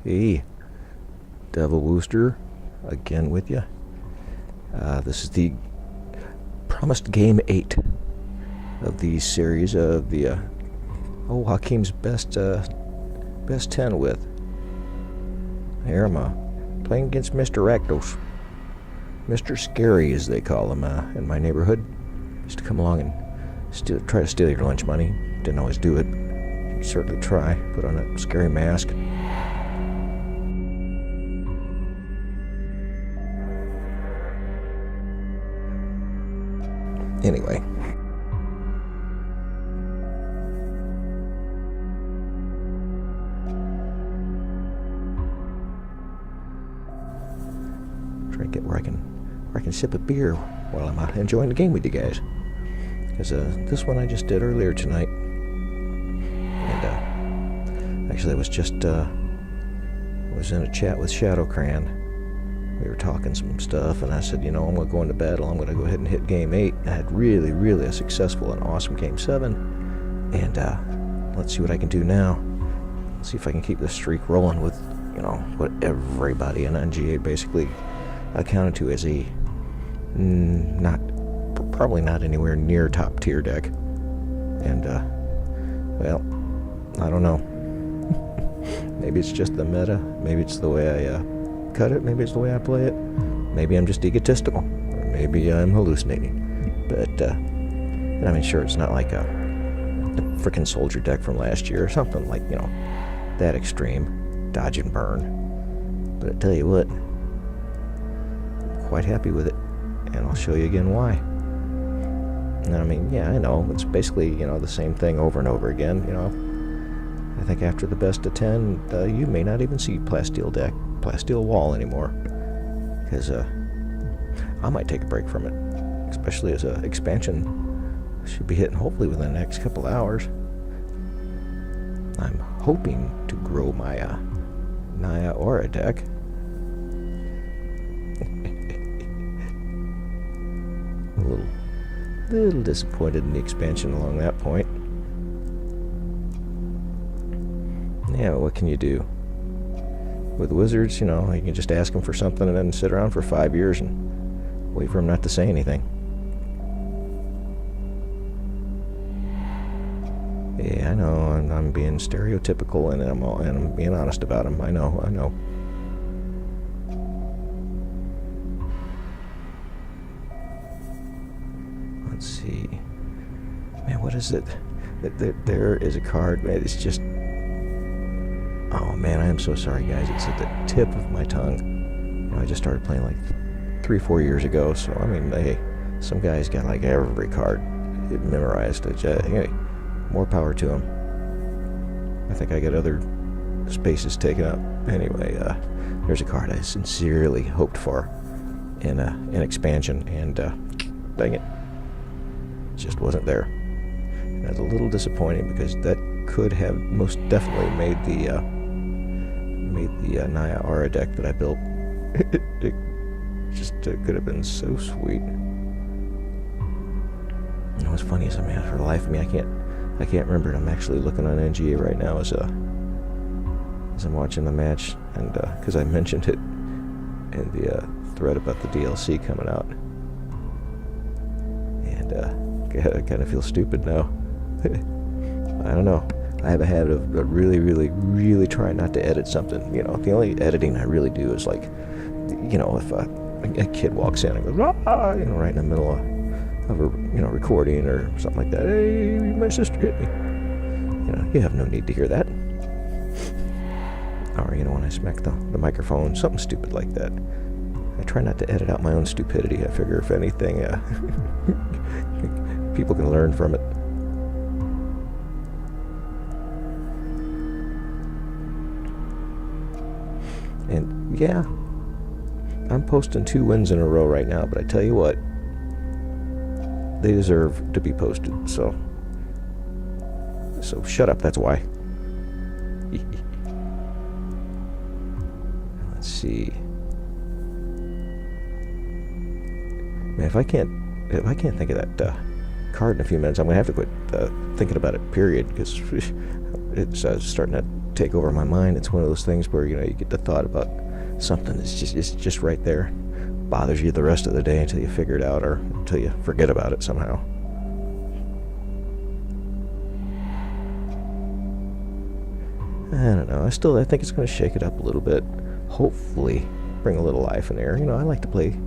Hey, Devilwuster, again with you. This is the promised game 8 of the series of the Hakeem's best 10 with. Here I'm playing against Mr. Rakdos. Mr. Scary, as they call him in my neighborhood. Used to come along and try to steal your lunch money. Didn't always do it. You'd certainly try. Put on a scary mask. Anyway. Try to get where I can sip a beer while I'm out enjoying the game with you guys. Because this one I just did earlier tonight. And actually I was just was in a chat with Shadowcran. We were talking some stuff, and I said, I'm going to go into battle. I'm going to go ahead and hit game 8. I had really a successful and awesome game 7. And let's see what I can do now. Let's see if I can keep this streak rolling with, what everybody in NGA basically accounted to as a probably not anywhere near top tier deck. And, well, I don't know. Maybe it's just the meta. Maybe it's the way I cut it. Maybe it's the way I play it. Maybe I'm just egotistical. Or maybe I'm hallucinating. But, sure, it's not like the frickin' soldier deck from last year or something like, that extreme. Dodge and burn. But I tell you what, I'm quite happy with it. And I'll show you again why. I know. It's basically, the same thing over and over again, I think after the best of 10, you may not even see Plasteel Wall anymore. Because I might take a break from it. Especially as an expansion should be hitting hopefully within the next couple hours. I'm hoping to grow my Naya Aura deck. A little disappointed in the expansion along that point. Yeah, what can you do? With wizards, you can just ask them for something and then sit around for 5 years and wait for them not to say anything. Yeah, I know, I'm being stereotypical and I'm being honest about them. I know. Let's see. Man, what is it? There is a card. Man, it's just... Oh man, I am so sorry, guys. It's at the tip of my tongue. I just started playing like 3-4 years ago, so hey, some guys got like every card memorized. Hey, more power to them. I think I got other spaces taken up. Anyway, there's a card I sincerely hoped for in an expansion, and dang it, just wasn't there. And that's a little disappointing because that could have most definitely made the Naya Aura deck that I built. It just could have been so sweet. What's funny is, for the life of me, I can't remember it. I'm actually looking on NGA right now as I'm watching the match, and because I mentioned it in the thread about the DLC coming out, and I kind of feel stupid now. I don't know. I have a habit of really trying not to edit something. The only editing I really do is like, if a kid walks in and goes, right in the middle of a recording or something like that. Hey, my sister hit me. You have no need to hear that. Or when I smack the microphone, something stupid like that. I try not to edit out my own stupidity. I figure if anything, people can learn from it. And yeah, I'm posting 2 wins in a row right now, but I tell you what, they deserve to be posted, so shut up, that's why. Let's see. Man, if I can't think of that card in a few minutes, I'm gonna have to quit thinking about it, period, because it's starting to take over my mind. It's one of those things where, you know, you get the thought about something that's just right there. Bothers you the rest of the day until you figure it out or until you forget about it somehow. I don't know. I think it's going to shake it up a little bit. Hopefully bring a little life in there. You know, I like to play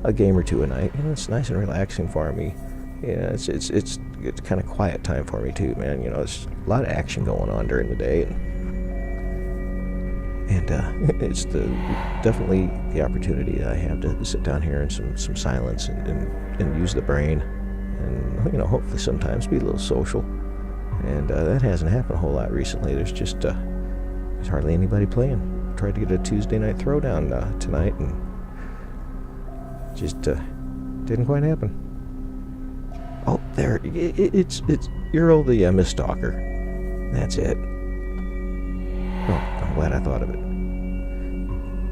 a game or two a night. You know, it's nice and relaxing for me. Yeah, it's kind of quiet time for me too, man. You know, there's a lot of action going on during the day, and it's definitely the opportunity that I have to sit down here in some silence and use the brain, and, you know, hopefully sometimes be a little social. And that hasn't happened a whole lot recently. There's hardly anybody playing. Tried to get a Tuesday night throwdown tonight, and just didn't quite happen. Oh, there, it's you're old the Miststalker. That's it. Oh, I'm glad I thought of it.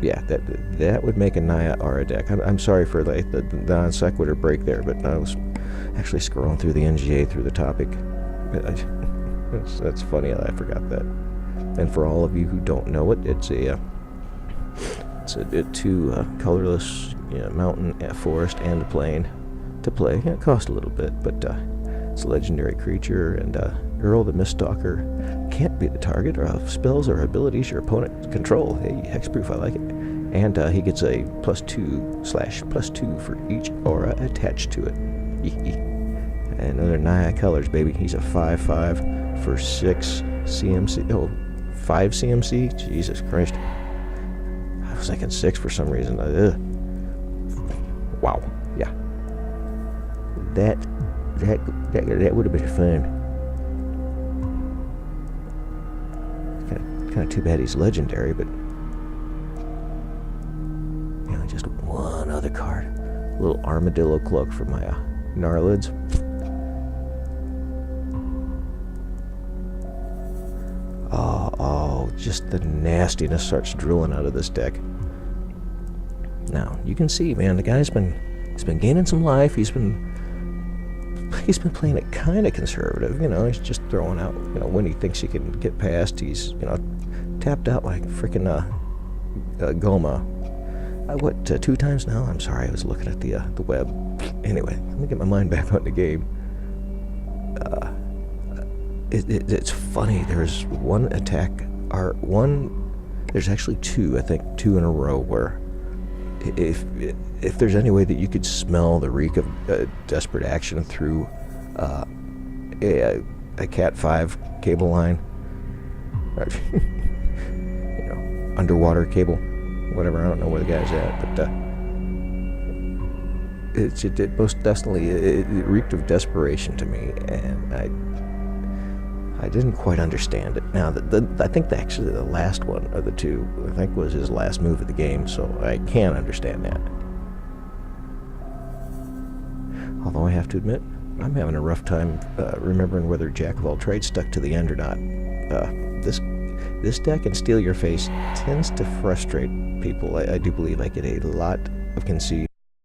Yeah, that would make a Naya Aura deck. I'm sorry for the non sequitur break there, but I was actually scrolling through the NGA through the topic. That's funny that I forgot that. And for all of you who don't know it, it's a two colorless, you know, mountain, forest, and a plain to play. Yeah, it costs a little bit, but it's a legendary creature, and Earl the Miststalker can't be the target of spells or abilities your opponent control. Hey, hexproof, I like it. And he gets a +2/+2 for each aura attached to it. And another Naya colors, baby. He's a 5/5 for 6 CMC. Oh, 5 CMC? Jesus Christ. I was thinking 6 for some reason. Wow. Yeah. That would have been fun. Kind of too bad he's legendary, but, you know, just one other card. A little armadillo cloak for my Gnarlids. Oh, just the nastiness starts drooling out of this deck. Now, you can see, man, the guy's been gaining some life. He's been playing it kind of conservative, you know. He's just throwing out, you know, when he thinks he can get past. He's, you know, tapped out like freaking Goma. 2 times now? I'm sorry, I was looking at the web. Anyway, let me get my mind back on the game. It's funny. There's one attack, or there's actually 2, I think, 2 in a row, where if there's any way that you could smell the reek of desperate action through a Cat 5 cable line, you know, underwater cable, whatever, I don't know where the guy's at, but it most definitely it reeked of desperation to me, and I didn't quite understand it. Now, I think actually the last one of the 2, I think, was his last move of the game, so I can understand that. Although I have to admit, I'm having a rough time remembering whether Jack of all trades stuck to the end or not. This deck and Steal Your Face tends to frustrate people. I do believe I get a lot of concede